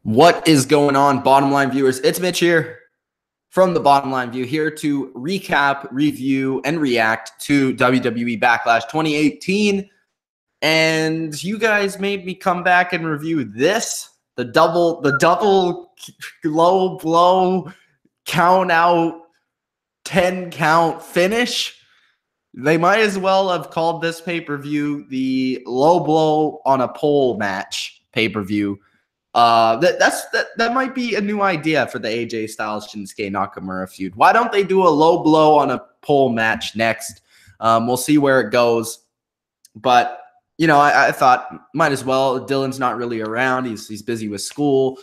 What is going on, Bottom Line viewers? It's Mitch here from the Bottom Line View, here to recap, review, and react to WWE Backlash 2018. And you guys made me come back and review this, the double low blow count out 10 count finish. They might as well have called this pay-per-view the low blow on a pole match pay-per-view. That might be a new idea for the AJ Styles Shinsuke Nakamura feud. Why don't they do a low blow on a pole match next? We'll see where it goes. But you know, I thought might as well. Dylan's not really around. He's busy with school.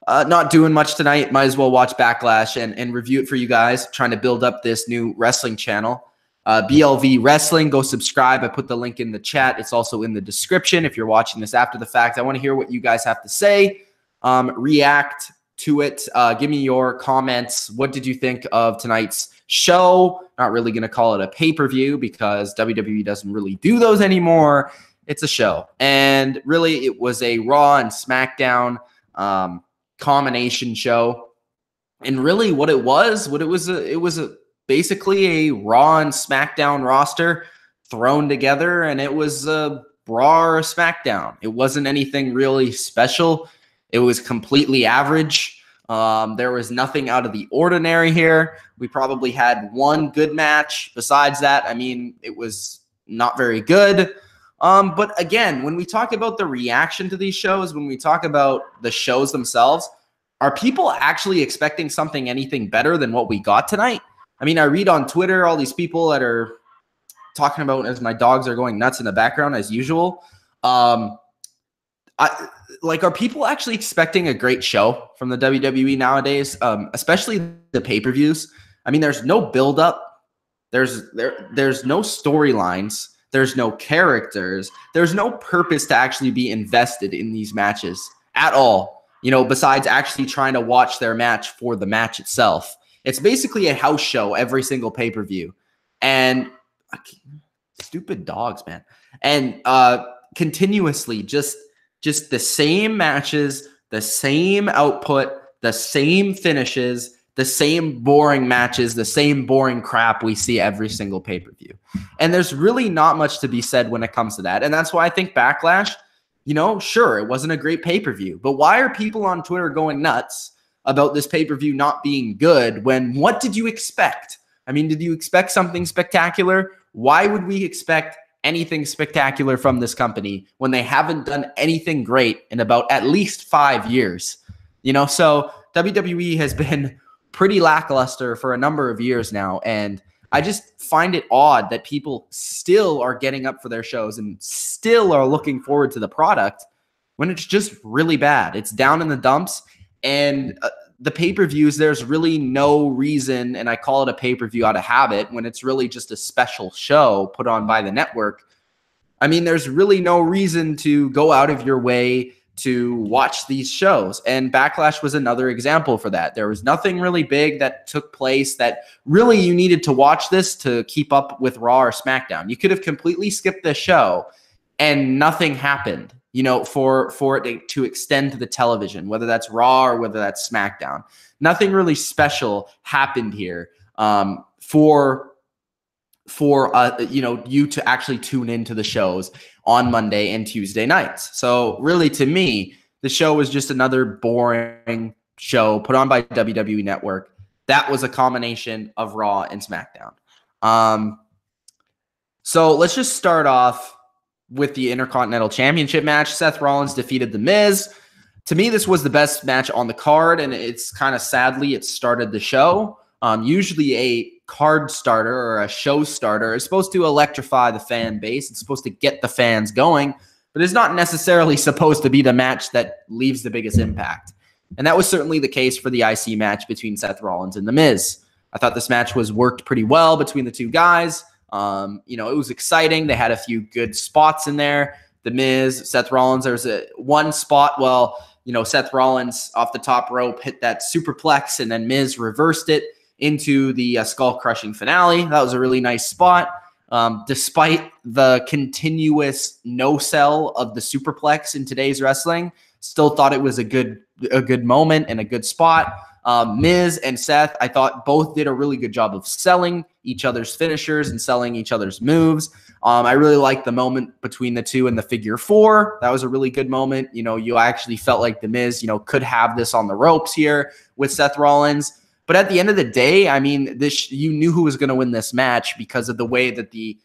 Not doing much tonight. Might as well watch Backlash and review it for you guys. Trying to build up this new wrestling channel. BLV Wrestling, go subscribe. I put the link in the chat. It's also in the description if you're watching this after the fact. I want to hear what you guys have to say. React to it. Give me your comments. What did you think of tonight's show? Not really going to call it a pay-per-view because WWE doesn't really do those anymore. It's a show. And really, it was a Raw and SmackDown combination show. And really what it was basically a Raw and SmackDown roster thrown together, and it was a Raw or a SmackDown. It wasn't anything really special. It was completely average. There was nothing out of the ordinary here. We probably had one good match. Besides that, I mean, it was not very good. But again, when we talk about the reaction to these shows, when we talk about the shows themselves, are people actually expecting anything better than what we got tonight? I mean, I read on Twitter all these people that are talking about, as my dogs are going nuts in the background as usual. Are people actually expecting a great show from the WWE nowadays, especially the pay-per-views? I mean, there's no build-up. There's no storylines. There's no characters. There's no purpose to actually be invested in these matches at all, you know, besides actually trying to watch their match for the match itself. It's basically a house show every single pay-per-view. And stupid dogs, man. And continuously just the same matches, the same output, the same finishes, the same boring matches, the same boring crap we see every single pay-per-view. And there's really not much to be said when it comes to that. And that's why I think Backlash, you know, sure, it wasn't a great pay-per-view. But why are people on Twitter going nuts about this pay-per-view not being good when what did you expect? I mean, did you expect something spectacular? Why would we expect anything spectacular from this company when they haven't done anything great in about at least 5 years? You know, so WWE has been pretty lackluster for a number of years now, and I just find it odd that people still are getting up for their shows and still are looking forward to the product when it's just really bad. It's down in the dumps. And the pay-per-views, there's really no reason, and I call it a pay-per-view out of habit when it's really just a special show put on by the network. I mean, there's really no reason to go out of your way to watch these shows. And Backlash was another example for that. There was nothing really big that took place that really you needed to watch this to keep up with Raw or SmackDown. You could have completely skipped the show and nothing happened, you know, for it to extend to the television, whether that's Raw or whether that's SmackDown. Nothing really special happened here for you know, you to actually tune into the shows on Monday and Tuesday nights. So really, to me, the show was just another boring show put on by WWE Network. That was a combination of Raw and SmackDown. So let's just start off with the Intercontinental Championship match. Seth Rollins defeated The Miz. To me, this was the best match on the card, and it's kind of sadly it started the show. Usually a card starter or a show starter is supposed to electrify the fan base. It's supposed to get the fans going, but it's not necessarily supposed to be the match that leaves the biggest impact. And that was certainly the case for the IC match between Seth Rollins and The Miz. I thought this match was worked pretty well between the two guys. You know, it was exciting. They had a few good spots in there. The Miz, Seth Rollins, there's one spot, well, you know, Seth Rollins off the top rope hit that superplex, and then Miz reversed it into the skull-crushing finale. That was a really nice spot. Despite the continuous no-sell of the superplex in today's wrestling, still thought it was a good good moment and a good spot. Miz and Seth, I thought both did a really good job of selling each other's finishers and selling each other's moves. I really liked the moment between the two in the figure 4. That was a really good moment. You know, you actually felt like the Miz, you know, could have this on the ropes here with Seth Rollins. But at the end of the day, I mean, you knew who was going to win this match because of the way that the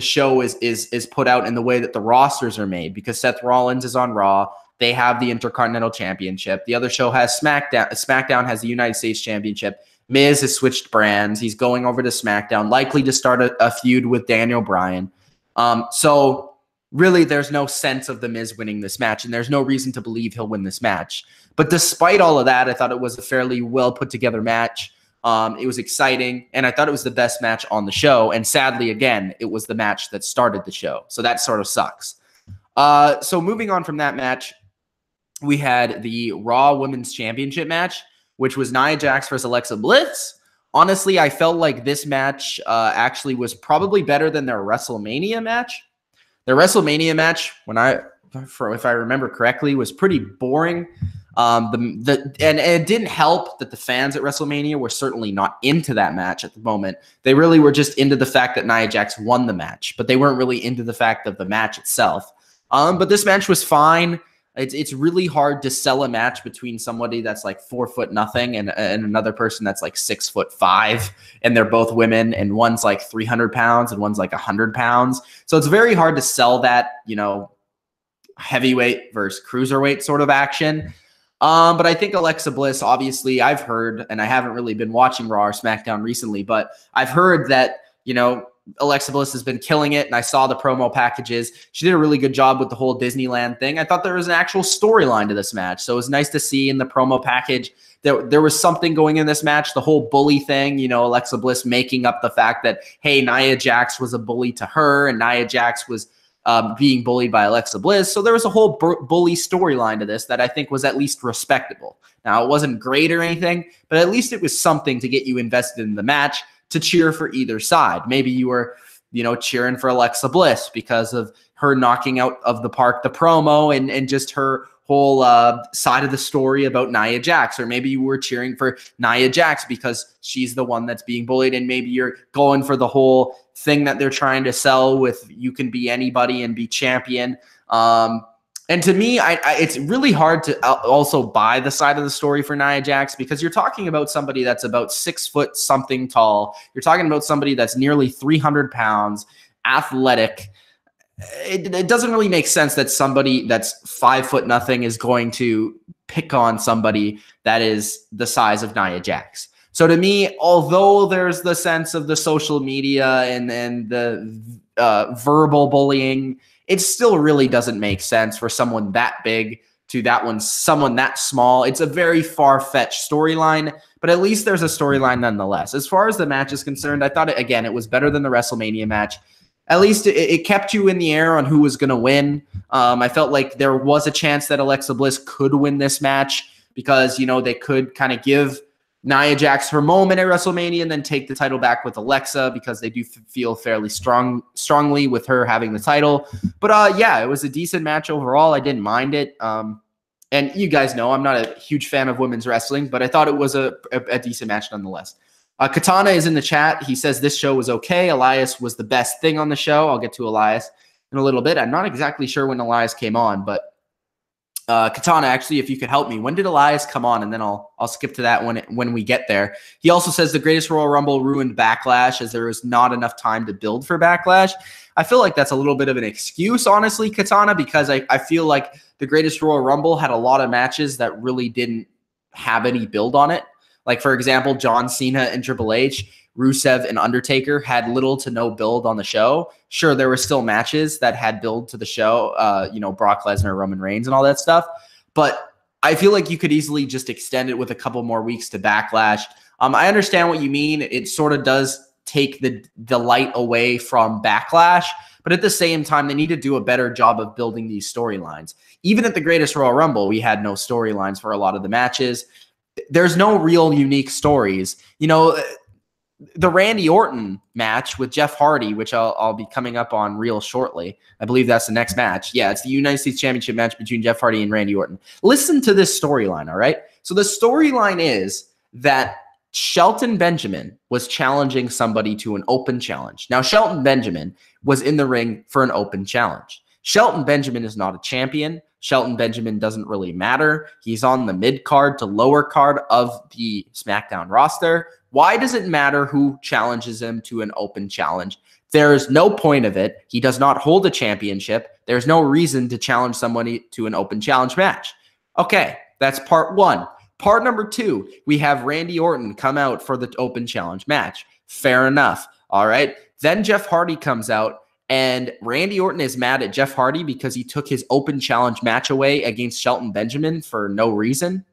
show is put out and the way that the rosters are made. Because Seth Rollins is on Raw. They have the Intercontinental Championship. The other show has SmackDown. SmackDown has the United States Championship. Miz has switched brands. He's going over to SmackDown, likely to start a feud with Daniel Bryan. So really, there's no sense of the Miz winning this match, and there's no reason to believe he'll win this match. But despite all of that, I thought it was a fairly well put together match. It was exciting, and I thought it was the best match on the show. And sadly, again, it was the match that started the show. So that sort of sucks. So moving on from that match, we had the Raw Women's Championship match, which was Nia Jax versus Alexa Bliss. Honestly, I felt like this match actually was probably better than their WrestleMania match. Their WrestleMania match, if I remember correctly, was pretty boring. And it didn't help that the fans at WrestleMania were certainly not into that match at the moment. They really were just into the fact that Nia Jax won the match, but they weren't really into the fact of the match itself. But this match was fine. It's really hard to sell a match between somebody that's like 4'0" and another person that's like 6'5", and they're both women, and one's like 300 pounds and one's like 100 pounds. So it's very hard to sell that, you know, heavyweight versus cruiserweight sort of action. But I think Alexa Bliss, obviously, I've heard, and I haven't really been watching Raw or SmackDown recently, but I've heard that, you know, Alexa Bliss has been killing it, and I saw the promo packages. She did a really good job with the whole Disneyland thing. I thought there was an actual storyline to this match, so it was nice to see in the promo package that there was something going in this match. The whole bully thing, you know, Alexa Bliss making up the fact that, hey, Nia Jax was a bully to her, and Nia Jax was being bullied by Alexa Bliss. So there was a whole bully storyline to this that I think was at least respectable. Now, it wasn't great or anything, but at least it was something to get you invested in the match, to cheer for either side. Maybe you were, you know, cheering for Alexa Bliss because of her knocking out of the park the promo and just her whole side of the story about Nia Jax. Or maybe you were cheering for Nia Jax because she's the one that's being bullied, and maybe you're going for the whole thing that they're trying to sell with you can be anybody and be champion. And to me, it's really hard to also buy the side of the story for Nia Jax, because you're talking about somebody that's about 6 foot something tall. You're talking about somebody that's nearly 300 pounds, athletic. It doesn't really make sense that somebody that's 5'0" is going to pick on somebody that is the size of Nia Jax. So to me, although there's the sense of the social media and the verbal bullying, it still really doesn't make sense for someone that big to someone that small. It's a very far-fetched storyline, but at least there's a storyline nonetheless. As far as the match is concerned, I thought, it was better than the WrestleMania match. At least it kept you in the air on who was going to win. I felt like there was a chance that Alexa Bliss could win this match because, you know, they could kind of give Nia Jax her moment at WrestleMania and then take the title back with Alexa, because they do feel fairly strongly with her having the title. But yeah, it was a decent match overall. I didn't mind it. And you guys know I'm not a huge fan of women's wrestling, but I thought it was a decent match nonetheless. Katana is in the chat. He says this show was okay. Elias was the best thing on the show. I'll get to Elias in a little bit. I'm not exactly sure when Elias came on, but Katana, actually, if you could help me, when did Elias come on? And then I'll skip to that when we get there. He also says the Greatest Royal Rumble ruined Backlash as there was not enough time to build for Backlash. I feel like that's a little bit of an excuse, honestly, Katana, because I feel like the Greatest Royal Rumble had a lot of matches that really didn't have any build on it. Like, for example, John Cena and Triple H, Rusev and Undertaker had little to no build on the show. Sure, there were still matches that had build to the show, you know, Brock Lesnar, Roman Reigns, and all that stuff. But I feel like you could easily just extend it with a couple more weeks to Backlash. I understand what you mean. It sort of does take the light away from Backlash, but at the same time, they need to do a better job of building these storylines. Even at the Greatest Royal Rumble, we had no storylines for a lot of the matches. There's no real unique stories. You know, the Randy Orton match with Jeff Hardy, which I'll be coming up on real shortly. I believe that's the next match. Yeah, it's the United States Championship match between Jeff Hardy and Randy Orton. Listen to this storyline, all right? So the storyline is that Shelton Benjamin was challenging somebody to an open challenge. Now, Shelton Benjamin was in the ring for an open challenge. Shelton Benjamin is not a champion. Shelton Benjamin doesn't really matter. He's on the mid card to lower card of the SmackDown roster. Why does it matter who challenges him to an open challenge? There is no point of it. He does not hold a championship. There's no reason to challenge somebody to an open challenge match. Okay, that's part one. Part number two, we have Randy Orton come out for the open challenge match. Fair enough. All right. Then Jeff Hardy comes out, and Randy Orton is mad at Jeff Hardy because he took his open challenge match away against Shelton Benjamin for no reason.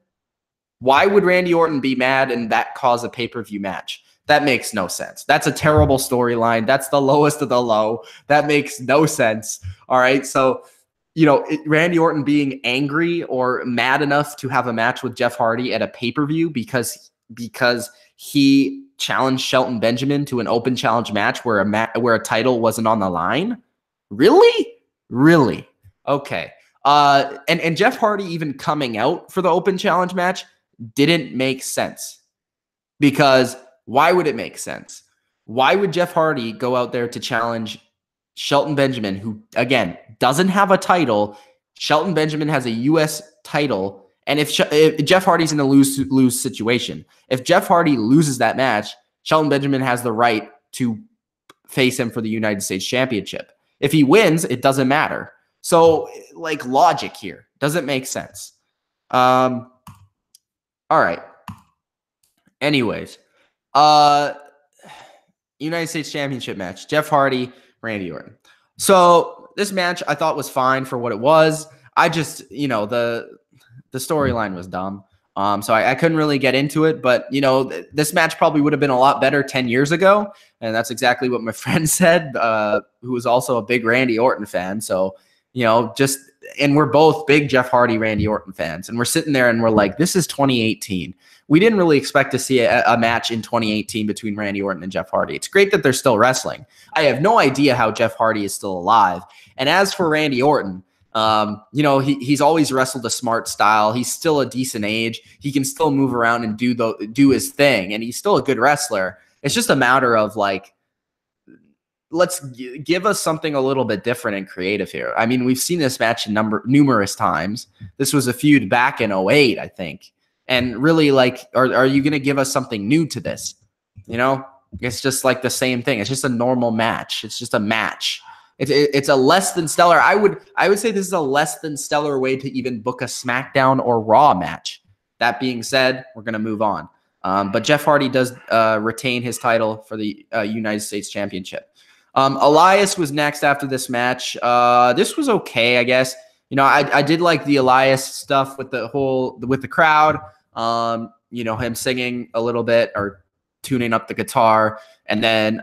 Why would Randy Orton be mad and that cause a pay-per-view match? That makes no sense. That's a terrible storyline. That's the lowest of the low. That makes no sense. All right. So, Randy Orton being angry or mad enough to have a match with Jeff Hardy at a pay-per-view because he challenged Shelton Benjamin to an open challenge match where a title wasn't on the line. Really? Okay. And Jeff Hardy even coming out for the open challenge match didn't make sense, because why would it make sense? Why would Jeff Hardy go out there to challenge Shelton Benjamin, who, again, doesn't have a title? Shelton Benjamin has a U.S. title. And if Jeff Hardy's in a lose situation, if Jeff Hardy loses that match, Shelton Benjamin has the right to face him for the United States Championship. If he wins, it doesn't matter. So, logic here doesn't make sense. All right. Anyways, United States Championship match, Jeff Hardy, Randy Orton. So this match I thought was fine for what it was. I just, the storyline was dumb. So I couldn't really get into it, but this match probably would have been a lot better 10 years ago. And that's exactly what my friend said, who was also a big Randy Orton fan. So, and we're both big Jeff Hardy, Randy Orton fans. And we're sitting there and we're like, this is 2018. We didn't really expect to see a match in 2018 between Randy Orton and Jeff Hardy. It's great that they're still wrestling. I have no idea how Jeff Hardy is still alive. And as for Randy Orton, he's always wrestled a smart style. He's still a decent age. He can still move around and do his thing. And he's still a good wrestler. It's just a matter of let's give us something a little bit different and creative here. I mean, we've seen this match numerous times. This was a feud back in 2008, I think. And really, are you going to give us something new to this? It's just the same thing. It's just a normal match. It's just a match. It's a less than stellar. I would say this is a less than stellar way to even book a SmackDown or Raw match. That being said, we're going to move on. But Jeff Hardy does retain his title for the United States Championship. Elias was next after this match. This was okay, I guess. I did like the Elias stuff with the crowd. Him singing a little bit or tuning up the guitar, and then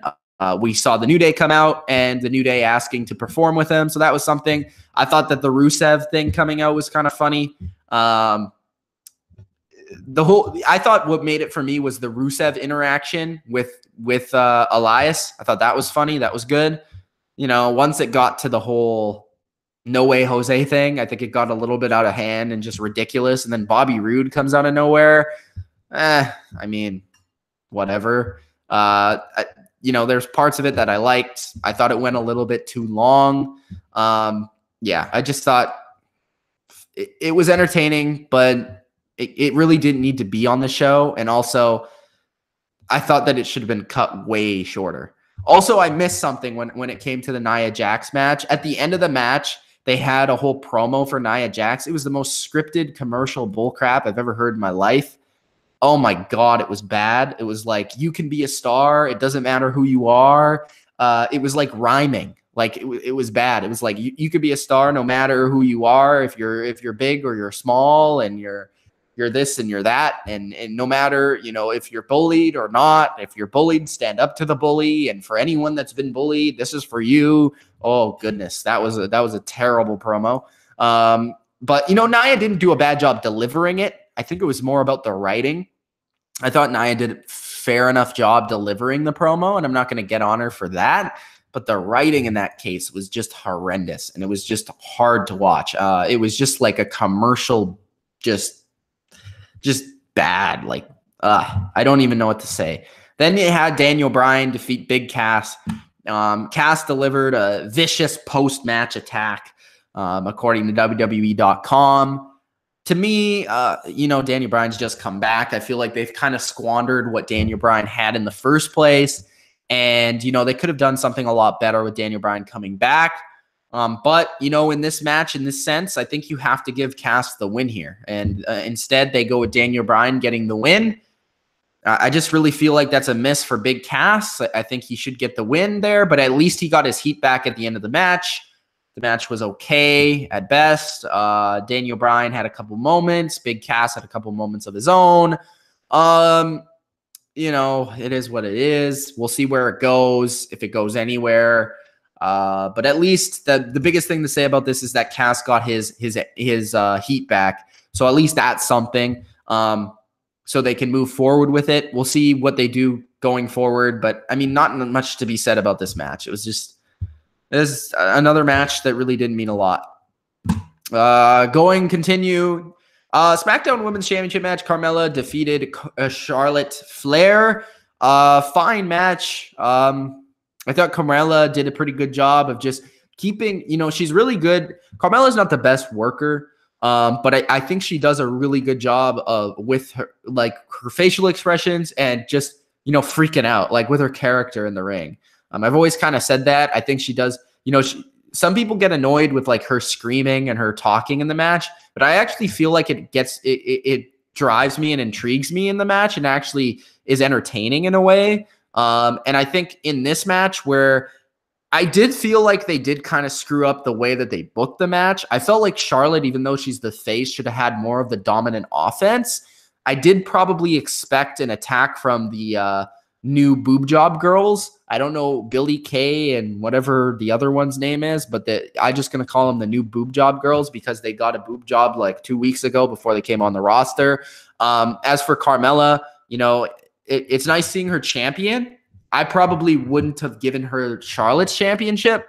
we saw the New Day come out, and the New Day asking to perform with him. So that was something. I thought that the Rusev thing coming out was kind of funny. I thought what made it for me was the Rusev interaction with Elias. I thought that was funny. That was good. Once it got to the whole No Way Jose thing, I think it got a little bit out of hand and just ridiculous. And then Bobby Roode comes out of nowhere. I mean, whatever. There's parts of it that I liked. I thought it went a little bit too long. I just thought it was entertaining, but it really didn't need to be on the show. And also, I thought that it should have been cut way shorter. Also, I missed something when it came to the Nia Jax match. At the end of the match, they had a whole promo for Nia Jax. It was the most scripted commercial bullcrap I've ever heard in my life. Oh my God, it was bad. It was you can be a star. It doesn't matter who you are. It was rhyming. It was bad. It was you could be a star no matter who you are. If you're big or you're small, and you're this and you're that, and no matter if you're bullied or not. If you're bullied, stand up to the bully. And for anyone that's been bullied, this is for you. Oh goodness, that was a terrible promo. But Nia didn't do a bad job delivering it. I think it was more about the writing. I thought Nia did fair enough job delivering the promo, and I'm not going to get on her for that. But the writing in that case was just horrendous, and it was just hard to watch. It was just like a commercial, just bad. Like, I don't even know what to say. Then you had Daniel Bryan defeat Big Cass. Cass delivered a vicious post-match attack, according to WWE.com. To me, Daniel Bryan's just come back. I feel like they've kind of squandered what Daniel Bryan had in the first place. And, they could have done something a lot better with Daniel Bryan coming back. But, in this match, in this sense, I think you have to give Cass the win here. And instead, they go with Daniel Bryan getting the win. I just really feel like that's a miss for Big Cass. I think he should get the win there, but at least he got his heat back at the end of the match. The match was okay at best. Daniel Bryan had a couple moments. Big Cass had a couple moments of his own. It is what it is. We'll see where it goes, if it goes anywhere. But at least the biggest thing to say about this is that Cass got his heat back. So at least that's something. So they can move forward with it. We'll see what they do going forward. But I mean, not much to be said about this match. It was another match that really didn't mean a lot. Continue. SmackDown Women's Championship match. Carmella defeated Charlotte Flair. Fine match. I thought Carmella did a pretty good job of just keeping, she's really good. Carmella's not the best worker, but I think she does a really good job with her, like her facial expressions and just, freaking out, like with her character in the ring. I've always kind of said that. I think she does, some people get annoyed with like her screaming and her talking in the match, but I actually feel like it drives me and intrigues me in the match and actually is entertaining in a way. And I think in this match where I did feel like they did kind of screw up the way that they booked the match. I felt like Charlotte, even though she's the face, should have had more of the dominant offense. I did probably expect an attack from the new boob job girls. I don't know Billy Kay and whatever the other one's name is, but I'm just going to call them the new boob job girls because they got a boob job like 2 weeks ago before they came on the roster. As for Carmella, it's nice seeing her champion. I probably wouldn't have given her Charlotte's championship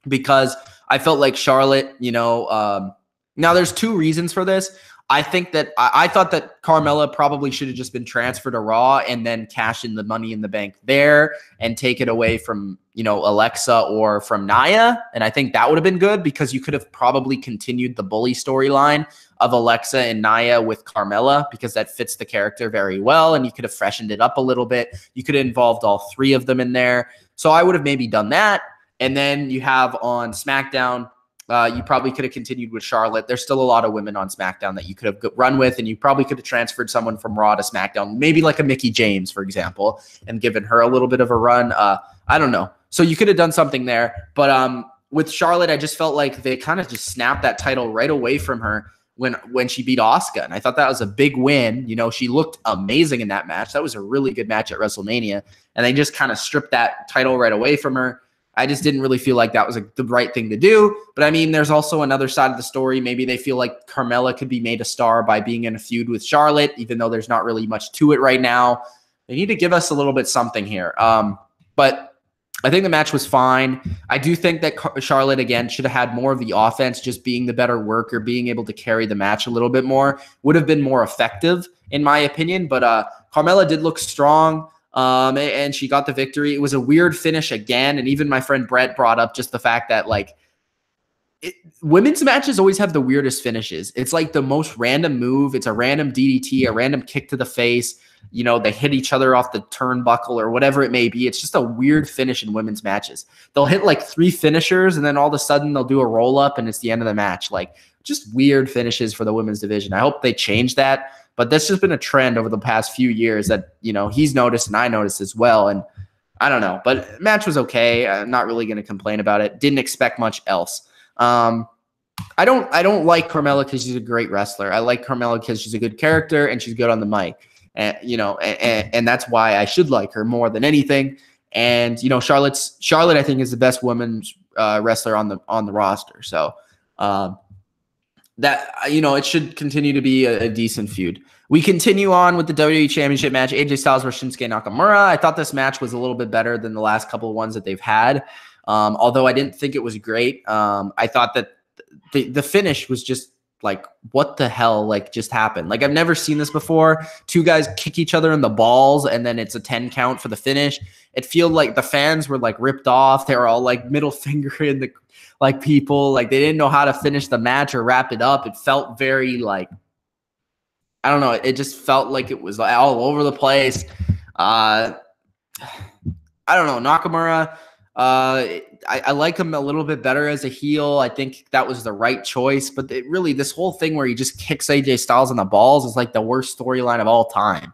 because I felt like Charlotte, now there's two reasons for this. I think that I thought that Carmella probably should have just been transferred to Raw and then cash in the Money in the Bank there and take it away from, Alexa or from Nia. And I think that would have been good because you could have probably continued the bully storyline of Alexa and Nia with Carmella because that fits the character very well. And you could have freshened it up a little bit. You could have involved all three of them in there. So I would have maybe done that. And then you have on SmackDown, you probably could have continued with Charlotte. There's still a lot of women on SmackDown that you could have run with, and you probably could have transferred someone from Raw to SmackDown, maybe like a Mickie James, for example, and given her a little bit of a run. I don't know. So you could have done something there. But with Charlotte, I just felt like they kind of just snapped that title right away from her when she beat Asuka. And I thought that was a big win. She looked amazing in that match. That was a really good match at WrestleMania. And they just kind of stripped that title right away from her. I just didn't really feel like that was the right thing to do. But I mean, there's also another side of the story. Maybe they feel like Carmella could be made a star by being in a feud with Charlotte, even though there's not really much to it right now. They need to give us a little bit something here. But I think the match was fine. I do think that Charlotte, again, should have had more of the offense, just being the better worker, being able to carry the match a little bit more, would have been more effective, in my opinion. But Carmella did look strong. And she got the victory. It was a weird finish again. And even my friend Brett brought up just the fact that women's matches always have the weirdest finishes. It's like the most random move. It's a random DDT, a random kick to the face. They hit each other off the turnbuckle or whatever it may be. It's just a weird finish in women's matches. They'll hit like 3 finishers and then all of a sudden they'll do a roll up and it's the end of the match. Like just weird finishes for the women's division. I hope they change that. But that's just been a trend over the past few years that, he's noticed and I noticed as well. And I don't know, but match was okay. I'm not really going to complain about it. Didn't expect much else. I don't like Carmella because she's a great wrestler. I like Carmella because she's a good character and she's good on the mic. And, and that's why I should like her more than anything. And, Charlotte, I think, is the best women's wrestler on the roster. So, that, it should continue to be a decent feud. We continue on with the WWE Championship match, AJ Styles versus Shinsuke Nakamura. I thought this match was a little bit better than the last couple of ones that they've had. Although I didn't think it was great. I thought that the finish was just like, what the hell, like, just happened? Like, I've never seen this before. Two guys kick each other in the balls, and then it's a 10 count for the finish. It feels like the fans were, like, ripped off. They were all, like, middle finger in the, like, people. Like, they didn't know how to finish the match or wrap it up. It felt very, like, I don't know. It just felt like it was all over the place. I don't know. Nakamura, I like him a little bit better as a heel. I think that was the right choice. But really, this whole thing where he just kicks AJ Styles in the balls is like the worst storyline of all time.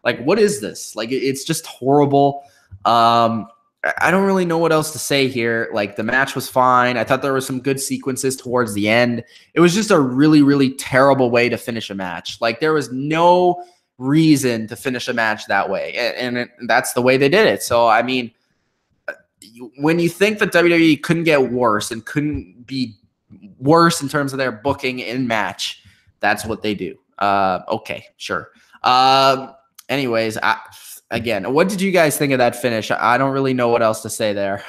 Like, what is this? Like, it's just horrible. I don't really know what else to say here. Like, the match was fine. I thought there were some good sequences towards the end. It was just a really, really terrible way to finish a match. Like, there was no reason to finish a match that way. And that's the way they did it. So, I mean, when you think that WWE couldn't get worse and couldn't be worse in terms of their booking in match, that's what they do. Okay, sure. Anyways, again, what did you guys think of that finish? I don't really know what else to say there.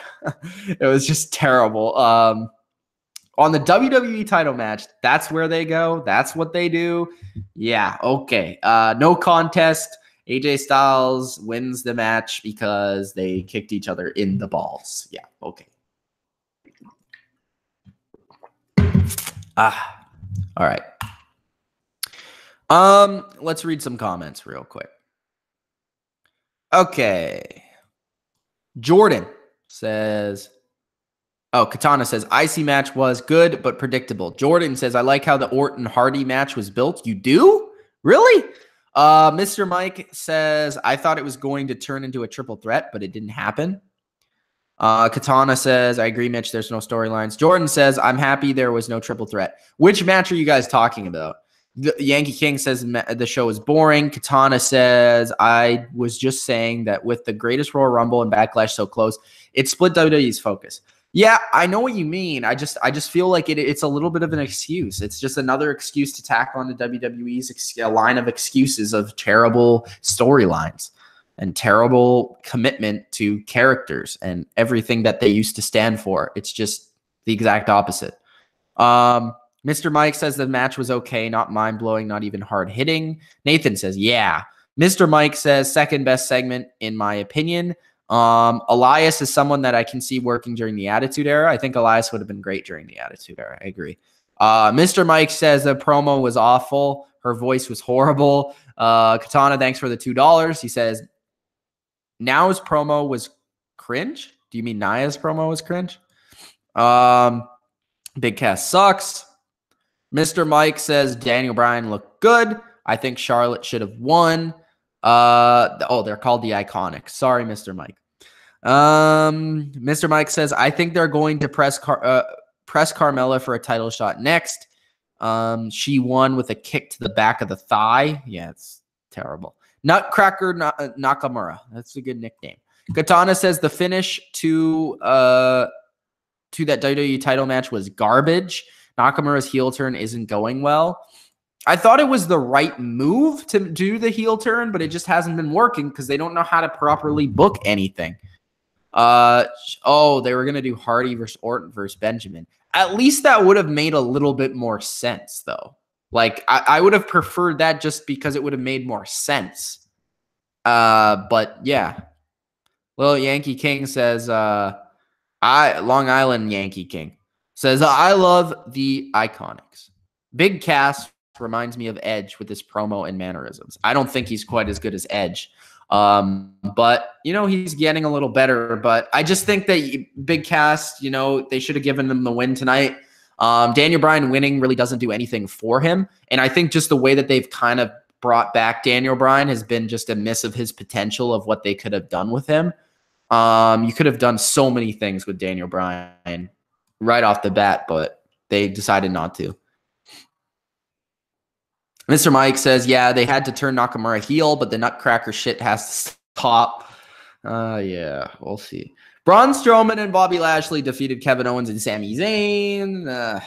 It was just terrible. On the WWE title match, that's where they go. That's what they do. Yeah, okay. No contest. AJ Styles wins the match because they kicked each other in the balls. Yeah, okay. All right. Let's read some comments real quick. Okay. Jordan says, Katana says, IC match was good, but predictable. Jordan says, I like how the Orton Hardy match was built. You do? Really? Mr. Mike says, I thought it was going to turn into a triple threat, but it didn't happen. Katana says, I agree, Mitch. There's no storylines. Jordan says, I'm happy there was no triple threat. Which match are you guys talking about? The Yankee King says the show is boring. Katana says, I was just saying that with the greatest Royal Rumble and Backlash so close, it split WWE's focus. Yeah, I know what you mean. I just feel like it's a little bit of an excuse. It's just another excuse to tack on to WWE's line of excuses of terrible storylines and terrible commitment to characters and everything that they used to stand for. It's just the exact opposite. Mr. Mike says the match was okay, not mind-blowing, not even hard-hitting. Nathan says, yeah. Mr. Mike says, second best segment, in my opinion. Elias is someone that I can see working during the Attitude Era. I think Elias would have been great during the Attitude Era. I agree. Mr. Mike says the promo was awful. Her voice was horrible. Katana, thanks for the $2. He says, Now's promo was cringe. Do you mean Nia's promo was cringe? Big Cass sucks. Mr. Mike says Daniel Bryan looked good. I think Charlotte should have won. They're called the Iconics. Sorry, Mr. Mike. Mr. Mike says, I think they're going to press Carmella for a title shot next. She won with a kick to the back of the thigh. Yeah, it's terrible. Nutcracker Nakamura. That's a good nickname. Katana says the finish to that WWE title match was garbage. Nakamura's heel turn isn't going well. I thought it was the right move to do the heel turn, but it just hasn't been working because they don't know how to properly book anything. They were going to do Hardy versus Orton versus Benjamin. At least that would have made a little bit more sense, though. Like, I would have preferred that just because it would have made more sense. But, yeah. Little Yankee King says, Long Island Yankee King says, I love the Iconics. Big Cass reminds me of Edge with his promo and mannerisms. I don't think he's quite as good as Edge. But, he's getting a little better. But I just think that Big Cass, they should have given him the win tonight. Daniel Bryan winning really doesn't do anything for him. And I think just the way that they've kind of brought back Daniel Bryan has been just a miss of his potential of what they could have done with him. You could have done so many things with Daniel Bryan right off the bat, but they decided not to. Mr. Mike says, yeah, they had to turn Nakamura heel, but the Nutcracker shit has to stop. Yeah, we'll see. Braun Strowman and Bobby Lashley defeated Kevin Owens and Sami Zayn.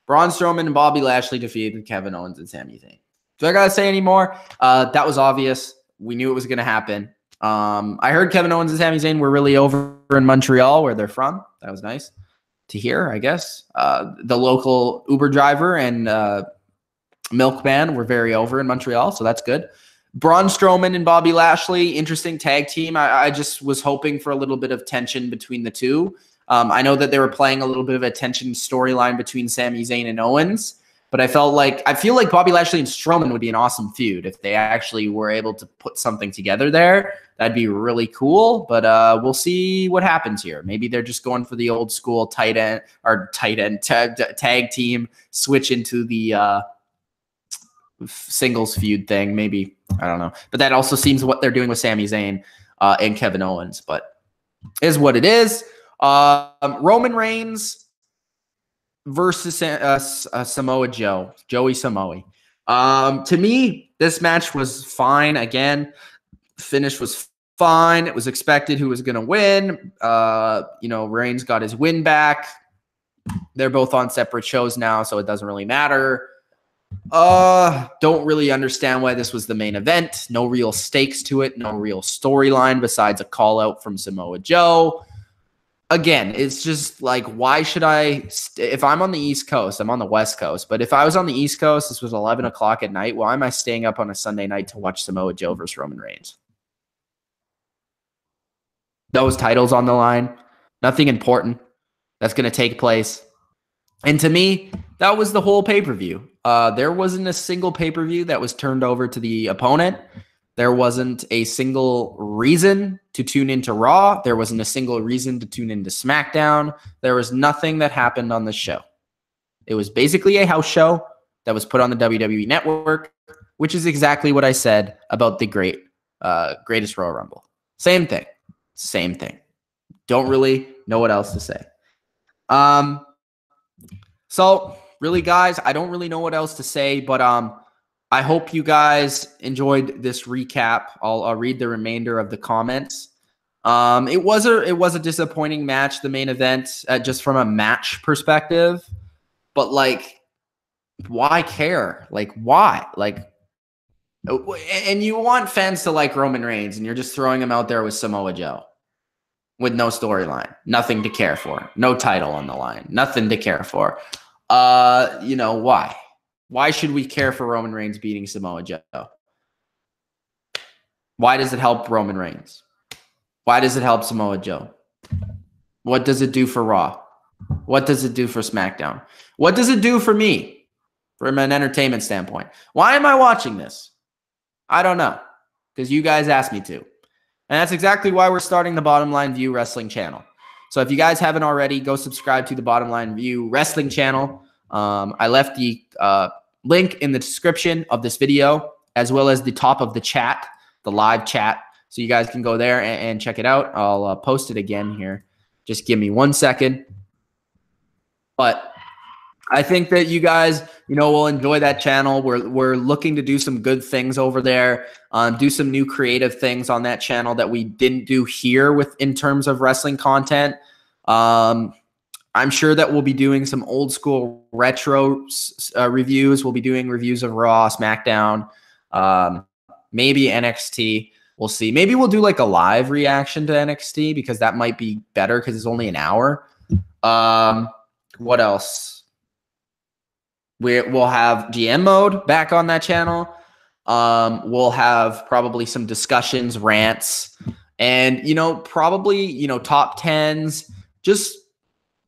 Braun Strowman and Bobby Lashley defeated Kevin Owens and Sami Zayn. Do I gotta say any more? That was obvious. We knew it was gonna happen. I heard Kevin Owens and Sami Zayn were really over in Montreal, where they're from. That was nice to hear, I guess. The local Uber driver and milkman were very over in Montreal, so that's good. Braun Strowman and Bobby Lashley, interesting tag team. I just was hoping for a little bit of tension between the two. I know that they were playing a little bit of a tension storyline between Sami Zayn and Owens, but I feel like Bobby Lashley and Strowman would be an awesome feud if they actually were able to put something together there. That'd be really cool, but we'll see what happens here. Maybe they're just going for the old school tight end tag team, switch into the singles feud thing. Maybe, I don't know, but that also seems what they're doing with Sami Zayn and Kevin Owens, but is what it is. Roman Reigns versus Samoa Joey Samoa. To me, this match was fine. Again, finish was fine. It was expected who was going to win. Reigns got his win back. They're both on separate shows now, so it doesn't really matter. Don't really understand why this was the main event. No real stakes to it. No real storyline besides a call out from Samoa Joe. Again, it's just like, why should I, if I'm on the East Coast, I'm on the West Coast, but if I was on the East Coast, this was 11 o'clock at night, why am I staying up on a Sunday night to watch Samoa Joe versus Roman Reigns? Those titles on the line, nothing important that's going to take place. And to me, that was the whole pay-per-view. There wasn't a single pay-per-view that was turned over to the opponent. There wasn't a single reason to tune into Raw. There wasn't a single reason to tune into SmackDown. There was nothing that happened on the show. It was basically a house show that was put on the WWE Network, which is exactly what I said about the greatest Royal Rumble. Same thing. Don't really know what else to say. So really, guys, I don't really know what else to say, but I hope you guys enjoyed this recap. I'll read the remainder of the comments. It was a disappointing match, the main event, just from a match perspective. But like, why care? Like, why? Like, and you want fans to like Roman Reigns, and you're just throwing him out there with Samoa Joe, with no storyline, nothing to care for, no title on the line, nothing to care for. Why? Why should we care for Roman Reigns beating Samoa Joe? Why does it help Roman Reigns? Why does it help Samoa Joe? What does it do for Raw? What does it do for SmackDown? What does it do for me from an entertainment standpoint? Why am I watching this? I don't know, because you guys asked me to. And that's exactly why we're starting the Bottom Line View Wrestling channel. So if you guys haven't already, go subscribe to the Bottom Line View Wrestling channel. I left the link in the description of this video, as well as the top of the chat, the live chat. So you guys can go there and check it out. I'll post it again here. Just give me 1 second. But I think that you guys, will enjoy that channel. We're looking to do some good things over there, do some new creative things on that channel that we didn't do here in terms of wrestling content. I'm sure that we'll be doing some old school retro reviews. We'll be doing reviews of Raw, SmackDown, maybe NXT. We'll see. Maybe we'll do like a live reaction to NXT because that might be better because it's only an hour. What else? We'll have GM mode back on that channel. We'll have probably some discussions, rants, and, probably, top 10s, just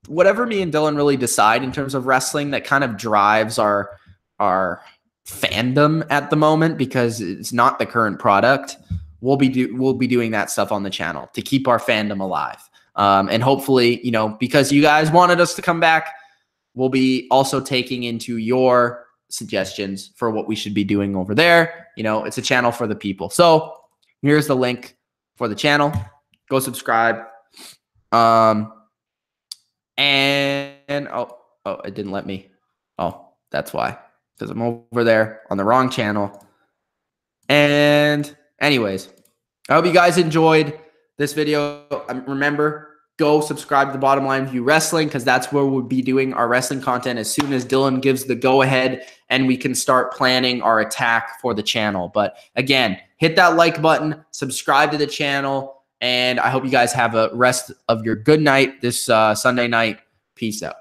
whatever me and Dylan really decide in terms of wrestling that kind of drives our fandom at the moment, because it's not the current product. We'll be doing that stuff on the channel to keep our fandom alive. And hopefully, because you guys wanted us to come back, we'll be also taking into your suggestions for what we should be doing over there. It's a channel for the people. So here's the link for the channel. Go subscribe. And it didn't let me. Oh, that's why. Because I'm over there on the wrong channel. And anyways, I hope you guys enjoyed this video. Remember, go subscribe to the Bottom Line View Wrestling, because that's where we'll be doing our wrestling content as soon as Dylan gives the go-ahead and we can start planning our attack for the channel. But again, hit that like button, subscribe to the channel, and I hope you guys have a rest of your good night this Sunday night. Peace out.